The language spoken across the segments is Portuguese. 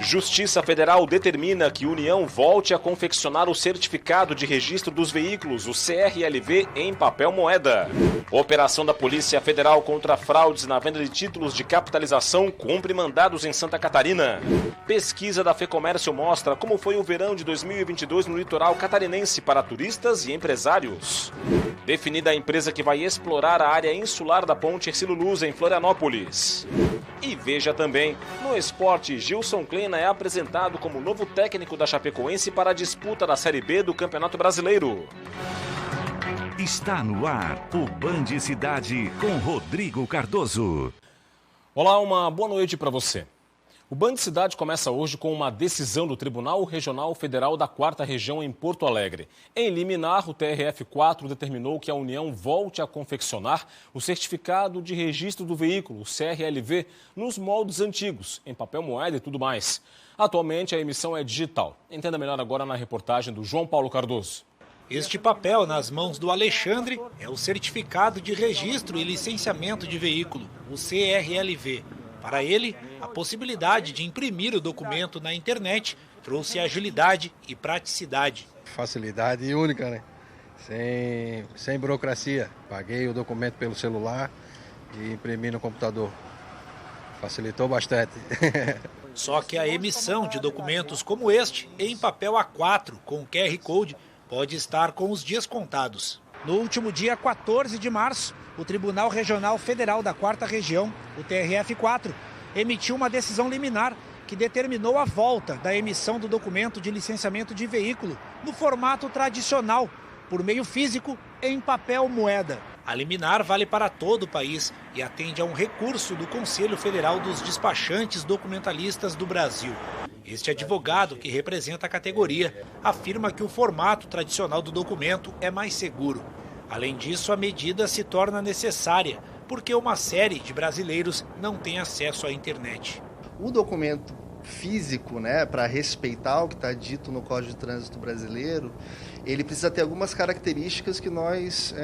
Justiça Federal determina que União volte a confeccionar o certificado de registro dos veículos, o CRLV, em papel moeda. Operação da Polícia Federal contra fraudes na venda de títulos de capitalização cumpre mandados em Santa Catarina. Pesquisa da FEComércio mostra como foi o verão de 2022 no litoral catarinense para turistas e empresários. Definida a empresa que vai explorar a área insular da Ponte Hercílio Luz em Florianópolis. E veja também, no esporte, Gilson Kleina é apresentado como novo técnico da Chapecoense para a disputa da Série B do Campeonato Brasileiro. Está no ar o Band Cidade com Rodrigo Cardoso. Olá, uma boa noite para você. O Band Cidade começa hoje com uma decisão do Tribunal Regional Federal da 4ª Região em Porto Alegre. Em liminar, o TRF4 determinou que a União volte a confeccionar o certificado de registro do veículo, o CRLV, nos moldes antigos, em papel moeda e tudo mais. Atualmente, a emissão é digital. Entenda melhor agora na reportagem do João Paulo Cardoso. Este papel nas mãos do Alexandre é o Certificado de Registro e Licenciamento de Veículo, o CRLV. Para ele, a possibilidade de imprimir o documento na internet trouxe agilidade e praticidade. Facilidade única, né? Sem burocracia. Paguei o documento pelo celular e imprimi no computador. Facilitou bastante. Só que a emissão de documentos como este, em papel A4 com QR Code, pode estar com os dias contados. No último dia 14 de março, o Tribunal Regional Federal da 4ª Região, o TRF4, emitiu uma decisão liminar que determinou a volta da emissão do documento de licenciamento de veículo no formato tradicional, por meio físico, em papel moeda. A liminar vale para todo o país e atende a um recurso do Conselho Federal dos Despachantes Documentalistas do Brasil. Este advogado, que representa a categoria, afirma que o formato tradicional do documento é mais seguro. Além disso, a medida se torna necessária, porque uma série de brasileiros não tem acesso à internet. O documento físico, para respeitar o que está dito no Código de Trânsito Brasileiro, ele precisa ter algumas características que nós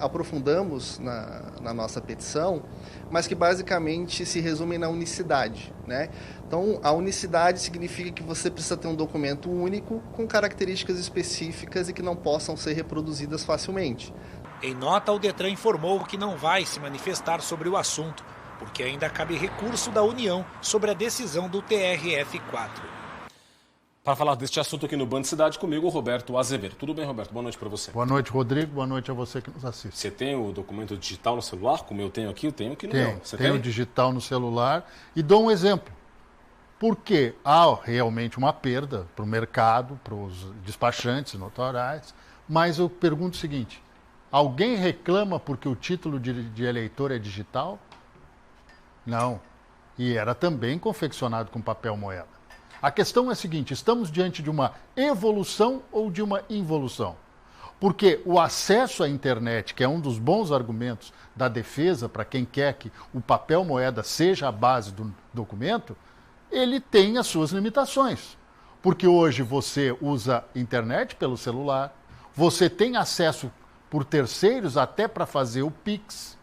aprofundamos na nossa petição, mas que basicamente se resumem na unicidade, Então, a unicidade significa que você precisa ter um documento único com características específicas e que não possam ser reproduzidas facilmente. Em nota, o Detran informou que não vai se manifestar sobre o assunto, porque ainda cabe recurso da União sobre a decisão do TRF4. Para falar deste assunto aqui no Band Cidade, comigo o Roberto Azevedo. Tudo bem, Roberto? Boa noite para você. Boa noite, Rodrigo. Boa noite a você que nos assiste. Você tem o documento digital no celular, como eu tenho aqui? Eu tenho aqui no meu. Você tem o digital no celular. E dou um exemplo. Porque há realmente uma perda para o mercado, para os despachantes notarais, mas eu pergunto o seguinte: alguém reclama porque o título de eleitor é digital? Não. E era também confeccionado com papel moeda. A questão é a seguinte: estamos diante de uma evolução ou de uma involução? Porque o acesso à internet, que é um dos bons argumentos da defesa para quem quer que o papel moeda seja a base do documento, ele tem as suas limitações. Porque hoje você usa internet pelo celular, você tem acesso por terceiros até para fazer o Pix.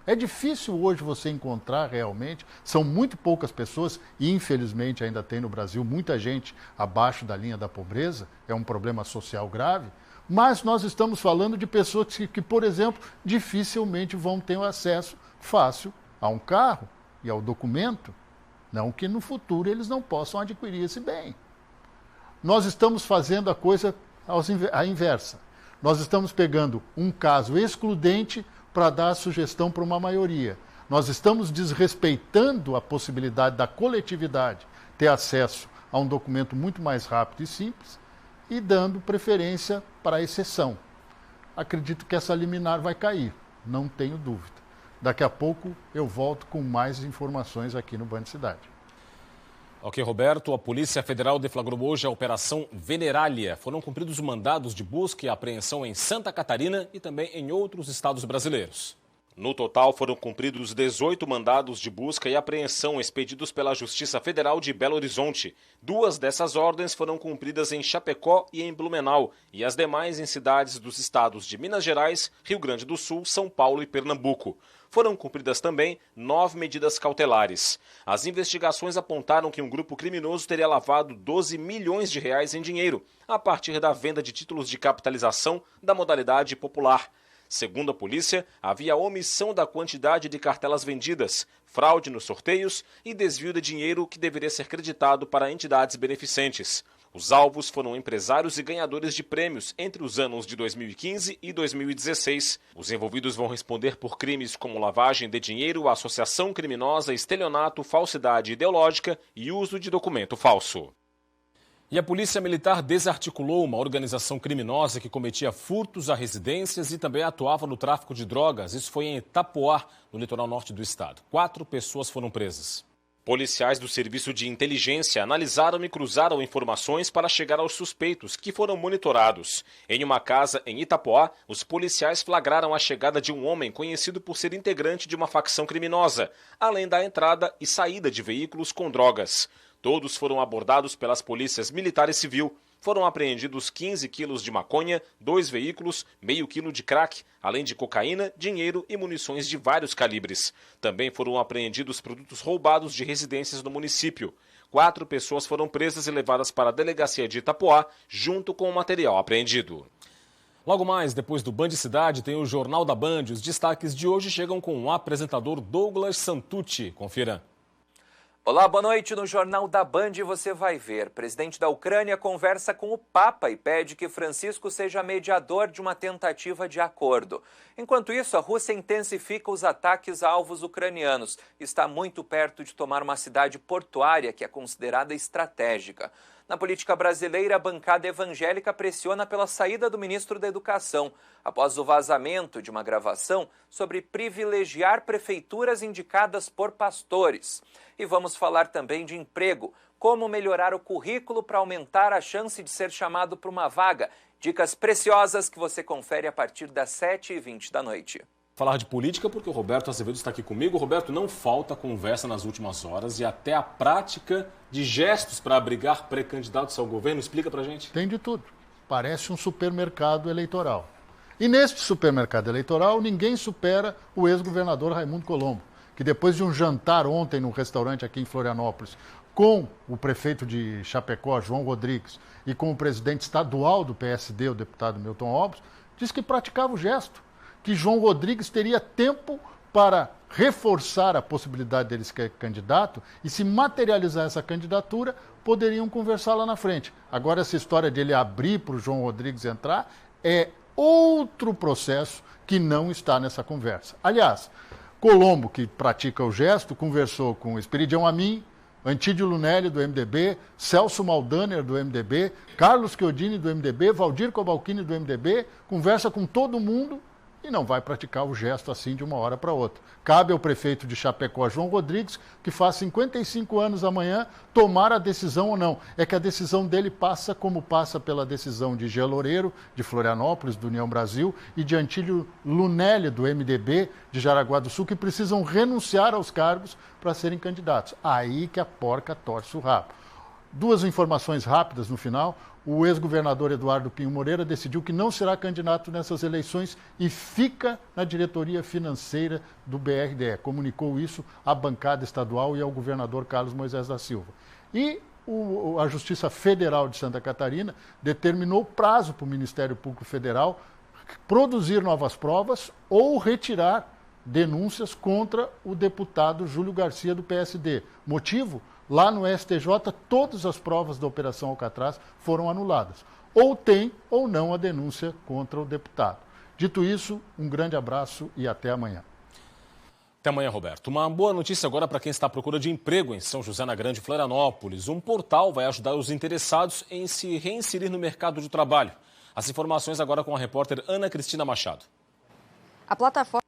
É difícil hoje você encontrar realmente, são muito poucas pessoas, e infelizmente ainda tem no Brasil muita gente abaixo da linha da pobreza, é um problema social grave, mas nós estamos falando de pessoas que, por exemplo, dificilmente vão ter acesso fácil a um carro e ao documento, não que no futuro eles não possam adquirir esse bem. Nós estamos fazendo a coisa à inversa. Nós estamos pegando um caso excludente para dar a sugestão para uma maioria. Nós estamos desrespeitando a possibilidade da coletividade ter acesso a um documento muito mais rápido e simples e dando preferência para a exceção. Acredito que essa liminar vai cair, não tenho dúvida. Daqui a pouco eu volto com mais informações aqui no Band Cidade. Ok, Roberto. A Polícia Federal deflagrou hoje a Operação Venerália. Foram cumpridos mandados de busca e apreensão em Santa Catarina e também em outros estados brasileiros. No total, foram cumpridos 18 mandados de busca e apreensão expedidos pela Justiça Federal de Belo Horizonte. 2 dessas ordens foram cumpridas em Chapecó e em Blumenau, e as demais em cidades dos estados de Minas Gerais, Rio Grande do Sul, São Paulo e Pernambuco. Foram cumpridas também 9 medidas cautelares. As investigações apontaram que um grupo criminoso teria lavado 12 milhões de reais em dinheiro, a partir da venda de títulos de capitalização da modalidade popular. Segundo a polícia, havia omissão da quantidade de cartelas vendidas, fraude nos sorteios e desvio de dinheiro que deveria ser creditado para entidades beneficentes. Os alvos foram empresários e ganhadores de prêmios entre os anos de 2015 e 2016. Os envolvidos vão responder por crimes como lavagem de dinheiro, associação criminosa, estelionato, falsidade ideológica e uso de documento falso. E a Polícia Militar desarticulou uma organização criminosa que cometia furtos a residências e também atuava no tráfico de drogas. Isso foi em Itapoá, no litoral norte do estado. 4 pessoas foram presas. Policiais do Serviço de Inteligência analisaram e cruzaram informações para chegar aos suspeitos, que foram monitorados. Em uma casa em Itapoá, os policiais flagraram a chegada de um homem conhecido por ser integrante de uma facção criminosa, além da entrada e saída de veículos com drogas. Todos foram abordados pelas polícias militar e civil. Foram apreendidos 15 quilos de maconha, 2 veículos, meio quilo de crack, além de cocaína, dinheiro e munições de vários calibres. Também foram apreendidos produtos roubados de residências no município. 4 pessoas foram presas e levadas para a delegacia de Itapoá, junto com o material apreendido. Logo mais, depois do Band Cidade, tem o Jornal da Band. Os destaques de hoje chegam com o apresentador Douglas Santucci. Confira. Olá, boa noite. No Jornal da Band você vai ver. Presidente da Ucrânia conversa com o Papa e pede que Francisco seja mediador de uma tentativa de acordo. Enquanto isso, a Rússia intensifica os ataques a alvos ucranianos. Está muito perto de tomar uma cidade portuária que é considerada estratégica. Na política brasileira, a bancada evangélica pressiona pela saída do ministro da Educação, após o vazamento de uma gravação sobre privilegiar prefeituras indicadas por pastores. E vamos falar também de emprego, como melhorar o currículo para aumentar a chance de ser chamado para uma vaga. Dicas preciosas que você confere a partir das 7h20 da noite. Falar de política porque o Roberto Azevedo está aqui comigo. Roberto, não falta conversa nas últimas horas e até a prática de gestos para abrigar pré-candidatos ao governo. Explica pra gente. Tem de tudo. Parece um supermercado eleitoral. E neste supermercado eleitoral, ninguém supera o ex-governador Raimundo Colombo, que depois de um jantar ontem num restaurante aqui em Florianópolis, com o prefeito de Chapecó, João Rodrigues, e com o presidente estadual do PSD, o deputado Milton Obres, disse que praticava o gesto, que João Rodrigues teria tempo para reforçar a possibilidade dele ser candidato e, se materializar essa candidatura, poderiam conversar lá na frente. Agora, essa história de ele abrir para o João Rodrigues entrar é outro processo que não está nessa conversa. Aliás, Colombo, que pratica o gesto, conversou com Esperidião Amin, Antídio Lunelli, do MDB, Celso Maldaner, do MDB, Carlos Chiodini, do MDB, Valdir Cobalcini, do MDB, conversa com todo mundo e não vai praticar o gesto assim de uma hora para outra. Cabe ao prefeito de Chapecó, João Rodrigues, que faz 55 anos amanhã, tomar a decisão ou não. É que a decisão dele passa como passa pela decisão de Jean Loureiro, de Florianópolis, do União Brasil, e de Antídio Lunelli, do MDB, de Jaraguá do Sul, que precisam renunciar aos cargos para serem candidatos. Aí que a porca torce o rabo. 2 informações rápidas no final. O ex-governador Eduardo Pinho Moreira decidiu que não será candidato nessas eleições e fica na diretoria financeira do BRDE. Comunicou isso à bancada estadual e ao governador Carlos Moisés da Silva. E a Justiça Federal de Santa Catarina determinou prazo para o Ministério Público Federal produzir novas provas ou retirar denúncias contra o deputado Júlio Garcia do PSD. Motivo? Lá no STJ, todas as provas da Operação Alcatraz foram anuladas. Ou tem ou não a denúncia contra o deputado. Dito isso, um grande abraço e até amanhã. Até amanhã, Roberto. Uma boa notícia agora para quem está à procura de emprego em São José na Grande Florianópolis. Um portal vai ajudar os interessados em se reinserir no mercado de trabalho. As informações agora com a repórter Ana Cristina Machado. A plataforma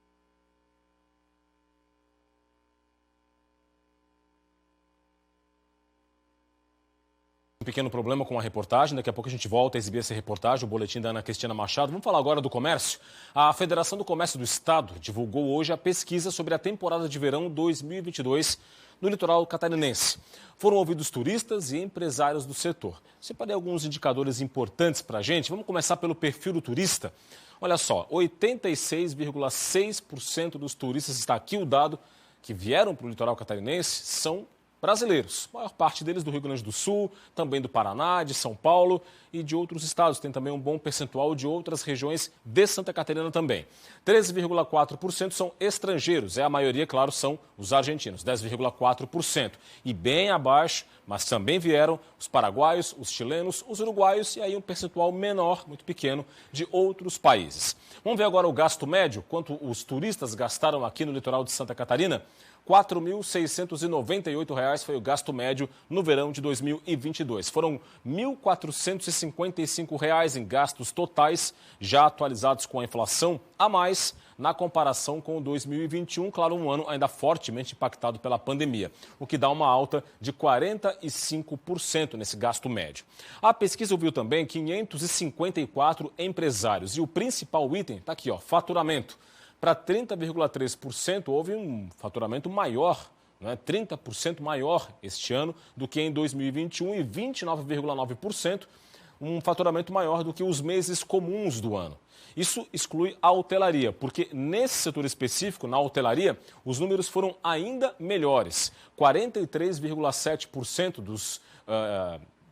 Um pequeno problema com a reportagem, daqui a pouco a gente volta a exibir essa reportagem, o boletim da Ana Cristina Machado. Vamos falar agora do comércio. A Federação do Comércio do Estado divulgou hoje a pesquisa sobre a temporada de verão 2022 no litoral catarinense. Foram ouvidos turistas e empresários do setor. Separei alguns indicadores importantes para a gente. Vamos começar pelo perfil do turista. Olha só, 86,6% dos turistas, está aqui o dado, que vieram para o litoral catarinense são brasileiros. A maior parte deles do Rio Grande do Sul, também do Paraná, de São Paulo e de outros estados. Tem também um bom percentual de outras regiões de Santa Catarina também. 13,4% são estrangeiros. A maioria, claro, são os argentinos, 10,4%. E bem abaixo, mas também vieram os paraguaios, os chilenos, os uruguaios e aí um percentual menor, muito pequeno, de outros países. Vamos ver agora o gasto médio, quanto os turistas gastaram aqui no litoral de Santa Catarina. R$ 4.698 foi o gasto médio no verão de 2022. Foram R$ 1.455 em gastos totais, já atualizados com a inflação, a mais na comparação com 2021, claro, um ano ainda fortemente impactado pela pandemia, o que dá uma alta de 45% nesse gasto médio. A pesquisa ouviu também 554 empresários e o principal item está aqui, faturamento. Para 30,3% houve um faturamento maior, 30% maior este ano do que em 2021 e 29,9% um faturamento maior do que os meses comuns do ano. Isso exclui a hotelaria, porque nesse setor específico, na hotelaria, os números foram ainda melhores. 43,7%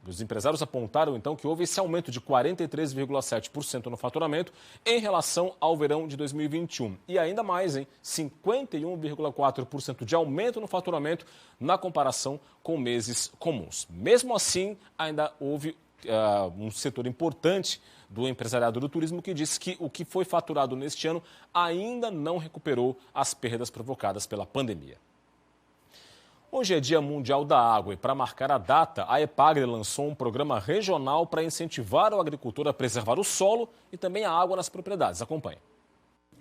os empresários apontaram, então, que houve esse aumento de 43,7% no faturamento em relação ao verão de 2021. E ainda mais, 51,4% de aumento no faturamento na comparação com meses comuns. Mesmo assim, ainda houve um setor importante do empresariado do turismo que disse que o que foi faturado neste ano ainda não recuperou as perdas provocadas pela pandemia. Hoje é Dia Mundial da Água e, para marcar a data, a EPAGRE lançou um programa regional para incentivar o agricultor a preservar o solo e também a água nas propriedades. Acompanhe.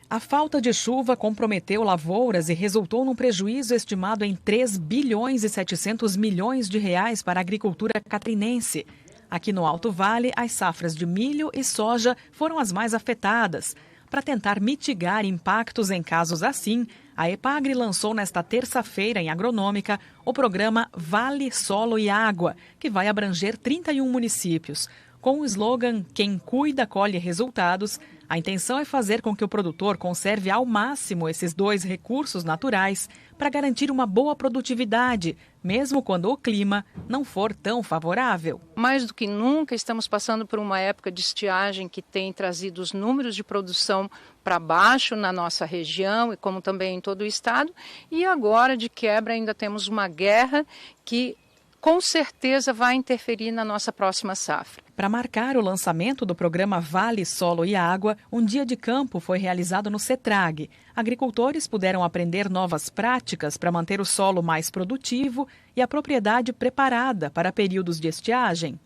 A falta de chuva comprometeu lavouras e resultou num prejuízo estimado em 3 bilhões e 700 milhões de reais para a agricultura catarinense. Aqui no Alto Vale, as safras de milho e soja foram as mais afetadas. Para tentar mitigar impactos em casos assim, a EPAGRE lançou nesta terça-feira, em Agronômica, o programa Vale, Solo e Água, que vai abranger 31 municípios. Com o slogan "Quem cuida, colhe resultados", a intenção é fazer com que o produtor conserve ao máximo esses dois recursos naturais para garantir uma boa produtividade, mesmo quando o clima não for tão favorável. Mais do que nunca, estamos passando por uma época de estiagem que tem trazido os números de produção para baixo na nossa região e como também em todo o estado. E agora, de quebra, ainda temos uma guerra que com certeza vai interferir na nossa próxima safra. Para marcar o lançamento do programa Vale, Solo e Água, um dia de campo foi realizado no CETRAG. Agricultores puderam aprender novas práticas para manter o solo mais produtivo e a propriedade preparada para períodos de estiagem.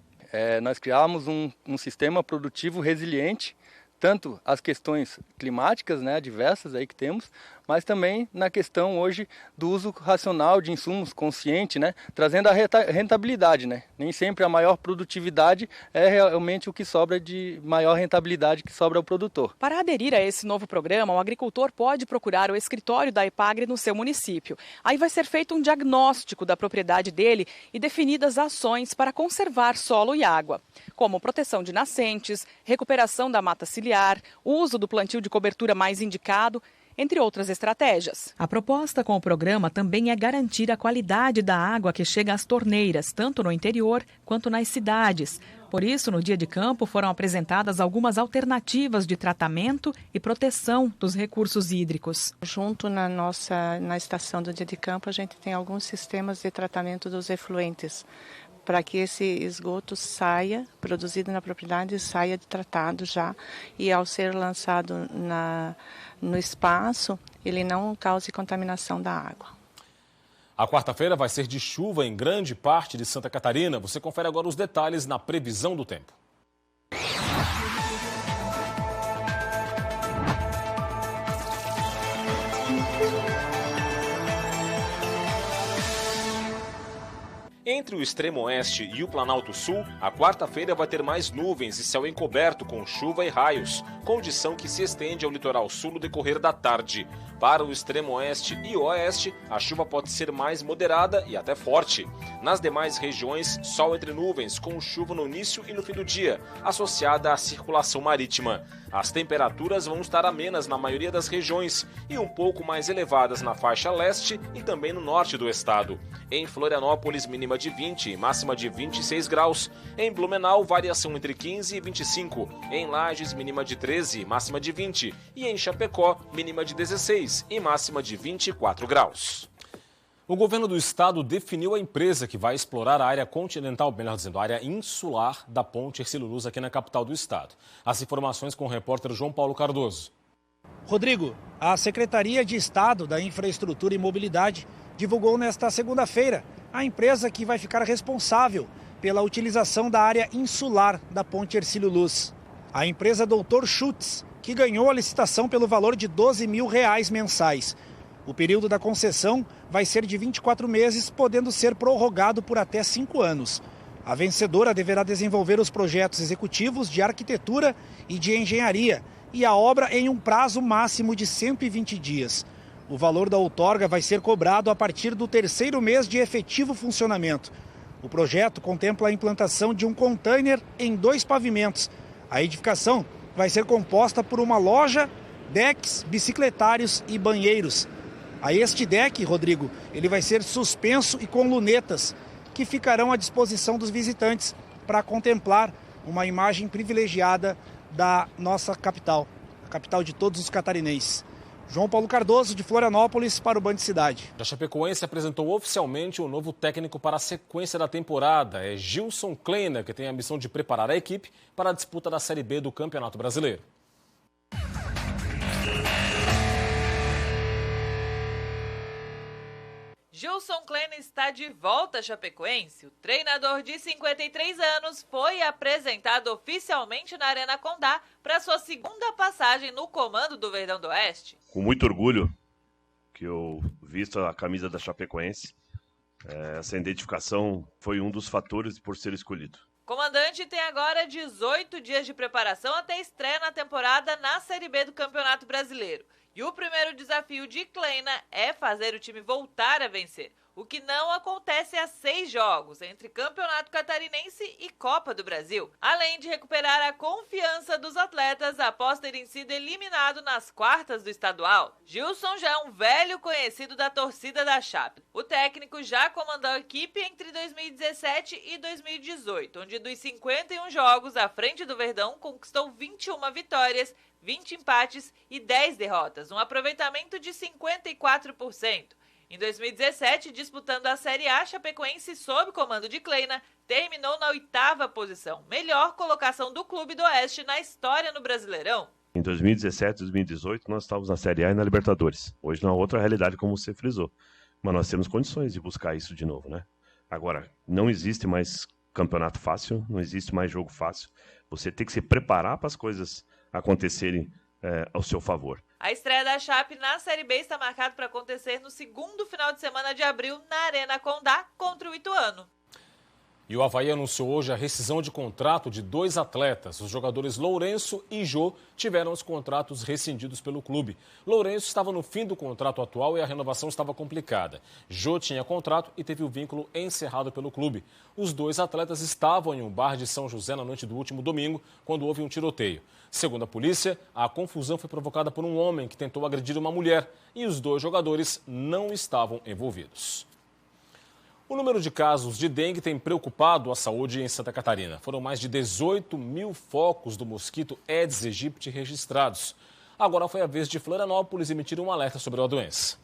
Nós criamos um sistema produtivo resiliente, tanto as questões climáticas, diversas aí que temos, mas também na questão hoje do uso racional de insumos consciente, trazendo a rentabilidade, Nem sempre a maior produtividade é realmente o que sobra de maior rentabilidade que sobra ao produtor. Para aderir a esse novo programa, o agricultor pode procurar o escritório da EPAGRE no seu município. Aí vai ser feito um diagnóstico da propriedade dele e definidas ações para conservar solo e água, como proteção de nascentes, recuperação da mata ciliar, uso do plantio de cobertura mais indicado, entre outras estratégias. A proposta com o programa também é garantir a qualidade da água que chega às torneiras, tanto no interior quanto nas cidades. Por isso, no dia de campo, foram apresentadas algumas alternativas de tratamento e proteção dos recursos hídricos. Junto na estação do dia de campo, a gente tem alguns sistemas de tratamento dos efluentes, para que esse esgoto saia, produzido na propriedade, saia tratado já, e ao ser lançado no espaço, ele não cause contaminação da água. A quarta-feira vai ser de chuva em grande parte de Santa Catarina. Você confere agora os detalhes na previsão do tempo. Entre o extremo oeste e o Planalto Sul, a quarta-feira vai ter mais nuvens e céu encoberto com chuva e raios, condição que se estende ao litoral sul no decorrer da tarde. Para o extremo oeste e oeste, a chuva pode ser mais moderada e até forte. Nas demais regiões, sol entre nuvens, com chuva no início e no fim do dia, associada à circulação marítima. As temperaturas vão estar amenas na maioria das regiões e um pouco mais elevadas na faixa leste e também no norte do estado. Em Florianópolis, mínima de 20 e máxima de 26 graus. Em Blumenau, variação entre 15 e 25. Em Lages, mínima de 13 e máxima de 20. E em Chapecó, mínima de 16 e máxima de 24 graus. O governo do estado definiu a empresa que vai explorar a área continental, melhor dizendo, a área insular da ponte Hercílio Luz aqui na capital do estado. As informações com o repórter João Paulo Cardoso. Rodrigo, a Secretaria de Estado da Infraestrutura e Mobilidade divulgou nesta segunda-feira a empresa que vai ficar responsável pela utilização da área insular da ponte Hercílio Luz. A empresa Dr. Schutz, que ganhou a licitação pelo valor de R$12 mil mensais. O período da concessão vai ser de 24 meses, podendo ser prorrogado por até 5 anos. A vencedora deverá desenvolver os projetos executivos de arquitetura e de engenharia e a obra em um prazo máximo de 120 dias. O valor da outorga vai ser cobrado a partir do 3º mês de efetivo funcionamento. O projeto contempla a implantação de um container em 2 pavimentos. A edificação vai ser composta por uma loja, decks, bicicletários e banheiros. A este deck, Rodrigo, ele vai ser suspenso e com lunetas, que ficarão à disposição dos visitantes para contemplar uma imagem privilegiada da nossa capital, a capital de todos os catarinenses. João Paulo Cardoso, de Florianópolis, para o Band Cidade. A Chapecoense apresentou oficialmente o novo técnico para a sequência da temporada. É Gilson Kleina, que tem a missão de preparar a equipe para a disputa da Série B do Campeonato Brasileiro. Gilson Kleina está de volta à Chapecoense. O treinador de 53 anos foi apresentado oficialmente na Arena Condá para sua segunda passagem no comando do Verdão do Oeste. Com muito orgulho que eu visto a camisa da Chapecoense. Essa identificação foi um dos fatores por ser escolhido. O comandante tem agora 18 dias de preparação até a estreia na temporada na Série B do Campeonato Brasileiro. E o primeiro desafio de Kleina é fazer o time voltar a vencer, o que não acontece há 6 jogos, entre Campeonato Catarinense e Copa do Brasil. Além de recuperar a confiança dos atletas após terem sido eliminados nas quartas do estadual. Gilson já é um velho conhecido da torcida da Chape. O técnico já comandou a equipe entre 2017 e 2018, onde dos 51 jogos à frente do Verdão conquistou 21 vitórias, 20 empates e 10 derrotas, um aproveitamento de 54%. Em 2017, disputando a Série A, Chapecoense, sob comando de Kleina, terminou na 8ª posição, melhor colocação do Clube do Oeste na história no Brasileirão. Em 2017 e 2018, nós estávamos na Série A e na Libertadores. Hoje, na outra realidade, como você frisou. Mas nós temos condições de buscar isso de novo, né? Agora, não existe mais campeonato fácil, não existe mais jogo fácil. Você tem que se preparar para as coisas acontecerem ao seu favor. A estreia da Chape na Série B está marcada para acontecer no segundo final de semana de abril na Arena Condá contra o Ituano. E o Avaí anunciou hoje a rescisão de contrato de 2 atletas. Os jogadores Lourenço e Jô tiveram os contratos rescindidos pelo clube. Lourenço estava no fim do contrato atual e a renovação estava complicada. Jô tinha contrato e teve o vínculo encerrado pelo clube. Os 2 atletas estavam em um bar de São José na noite do último domingo, quando houve um tiroteio. Segundo a polícia, a confusão foi provocada por um homem que tentou agredir uma mulher e os 2 jogadores não estavam envolvidos. O número de casos de dengue tem preocupado a saúde em Santa Catarina. Foram mais de 18 mil focos do mosquito Aedes aegypti registrados. Agora foi a vez de Florianópolis emitir um alerta sobre a doença.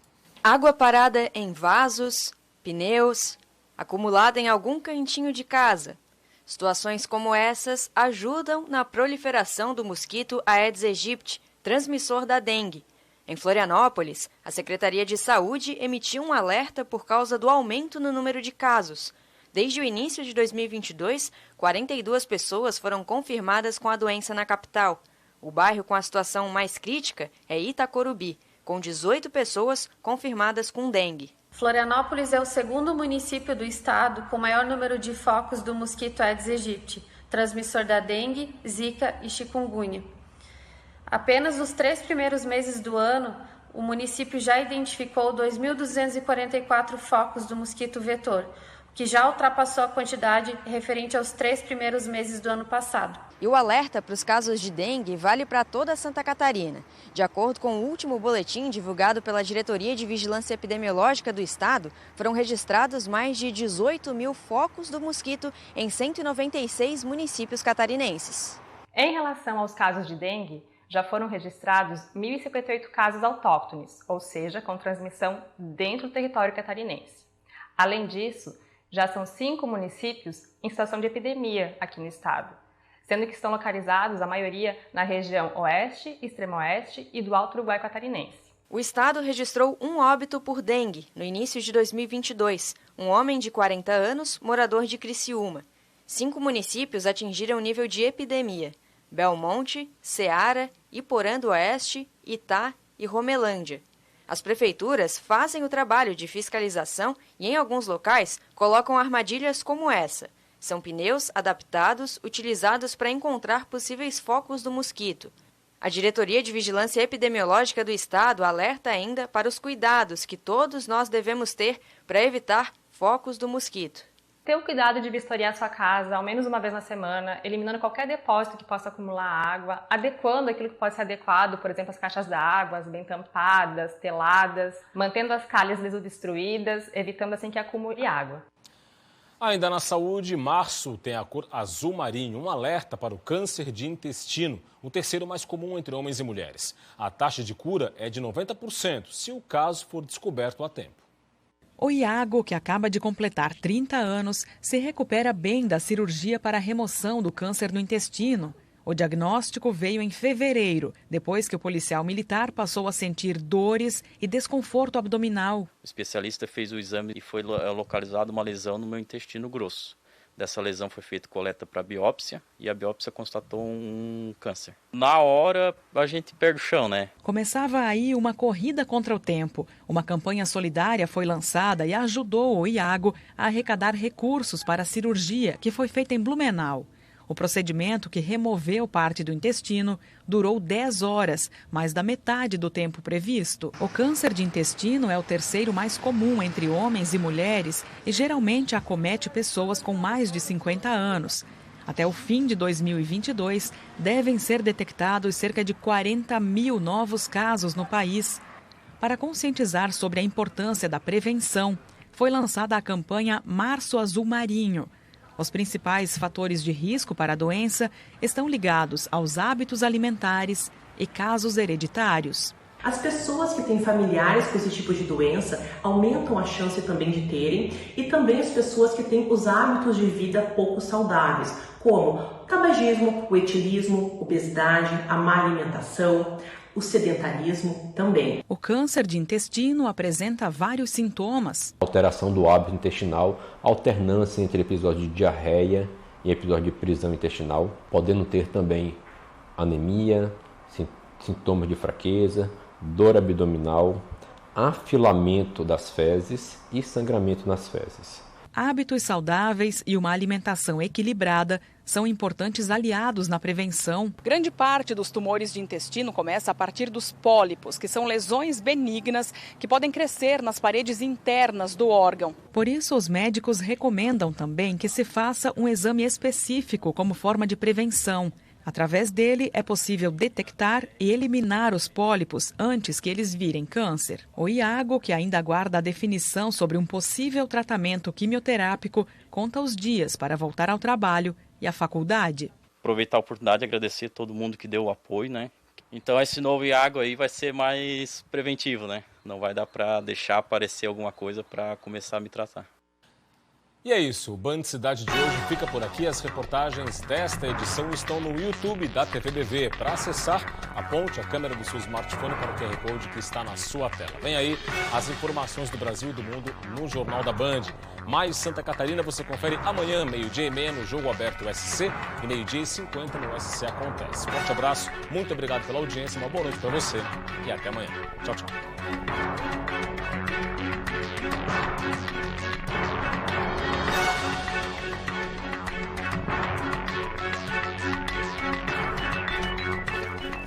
Água parada em vasos, pneus, acumulada em algum cantinho de casa. Situações como essas ajudam na proliferação do mosquito Aedes aegypti, transmissor da dengue. Em Florianópolis, a Secretaria de Saúde emitiu um alerta por causa do aumento no número de casos. Desde o início de 2022, 42 pessoas foram confirmadas com a doença na capital. O bairro com a situação mais crítica é Itacorubi, com 18 pessoas confirmadas com dengue. Florianópolis é o segundo município do estado com maior número de focos do mosquito Aedes aegypti, transmissor da dengue, zika e chikungunya. Apenas nos 3 primeiros meses do ano, o município já identificou 2.244 focos do mosquito vetor, que já ultrapassou a quantidade referente aos 3 primeiros meses do ano passado. E o alerta para os casos de dengue vale para toda Santa Catarina. De acordo com o último boletim divulgado pela Diretoria de Vigilância Epidemiológica do Estado, foram registrados mais de 18 mil focos do mosquito em 196 municípios catarinenses. Em relação aos casos de dengue, já foram registrados 1.058 casos autóctones, ou seja, com transmissão dentro do território catarinense. Além disso, já são 5 municípios em situação de epidemia aqui no estado, sendo que estão localizados, a maioria, na região oeste, extremo-oeste e do Alto Uruguai catarinense. O estado registrou um óbito por dengue no início de 2022, um homem de 40 anos, morador de Criciúma. 5 municípios atingiram o nível de epidemia: Belmonte, Ceará, Iporã do Oeste, Itá e Romelândia. As prefeituras fazem o trabalho de fiscalização e, em alguns locais, colocam armadilhas como essa. São pneus adaptados utilizados para encontrar possíveis focos do mosquito. A Diretoria de Vigilância Epidemiológica do Estado alerta ainda para os cuidados que todos nós devemos ter para evitar focos do mosquito. Ter o cuidado de vistoriar sua casa ao menos uma vez na semana, eliminando qualquer depósito que possa acumular água, adequando aquilo que pode ser adequado, por exemplo, as caixas d'água, bem tampadas, teladas, mantendo as calhas desobstruídas, evitando assim que acumule água. Ainda na saúde, março tem a cor azul marinho, um alerta para o câncer de intestino, o terceiro mais comum entre homens e mulheres. A taxa de cura é de 90%, se o caso for descoberto a tempo. O Iago, que acaba de completar 30 anos, se recupera bem da cirurgia para a remoção do câncer no intestino. O diagnóstico veio em fevereiro, depois que o policial militar passou a sentir dores e desconforto abdominal. O especialista fez o exame e foi localizada uma lesão no meu intestino grosso. Dessa lesão foi feita coleta para biópsia e a biópsia constatou um câncer. Na hora, a gente perde o chão, né? Começava aí uma corrida contra o tempo. Uma campanha solidária foi lançada e ajudou o Iago a arrecadar recursos para a cirurgia que foi feita em Blumenau. O procedimento, que removeu parte do intestino, durou 10 horas, mais da metade do tempo previsto. O câncer de intestino é o terceiro mais comum entre homens e mulheres e geralmente acomete pessoas com mais de 50 anos. Até o fim de 2022, devem ser detectados cerca de 40 mil novos casos no país. Para conscientizar sobre a importância da prevenção, foi lançada a campanha Março Azul Marinho. Os principais fatores de risco para a doença estão ligados aos hábitos alimentares e casos hereditários. As pessoas que têm familiares com esse tipo de doença aumentam a chance também de terem, e também as pessoas que têm os hábitos de vida pouco saudáveis, como o tabagismo, o etilismo, obesidade, a má alimentação, o sedentarismo também. O câncer de intestino apresenta vários sintomas. Alteração do hábito intestinal, alternância entre episódios de diarreia e episódios de prisão intestinal, podendo ter também anemia, sintomas de fraqueza, dor abdominal, afilamento das fezes e sangramento nas fezes. Hábitos saudáveis e uma alimentação equilibrada são importantes aliados na prevenção. Grande parte dos tumores de intestino começa a partir dos pólipos, que são lesões benignas que podem crescer nas paredes internas do órgão. Por isso, os médicos recomendam também que se faça um exame específico como forma de prevenção. Através dele, é possível detectar e eliminar os pólipos antes que eles virem câncer. O Iago, que ainda aguarda a definição sobre um possível tratamento quimioterápico, conta os dias para voltar ao trabalho e à faculdade. Aproveitar a oportunidade e agradecer a todo mundo que deu o apoio, né? Então esse novo Iago aí vai ser mais preventivo, né? Não vai dar para deixar aparecer alguma coisa para começar a me tratar. E é isso, o Band Cidade de hoje fica por aqui. As reportagens desta edição estão no YouTube da TVBV. Para acessar, aponte a câmera do seu smartphone para o QR Code que está na sua tela. Vem aí as informações do Brasil e do mundo no Jornal da Band. Mais Santa Catarina você confere amanhã, 12h30 no Jogo Aberto SC e 12h50 no SC Acontece. Forte abraço, muito obrigado pela audiência, uma boa noite para você e até amanhã. Tchau, tchau.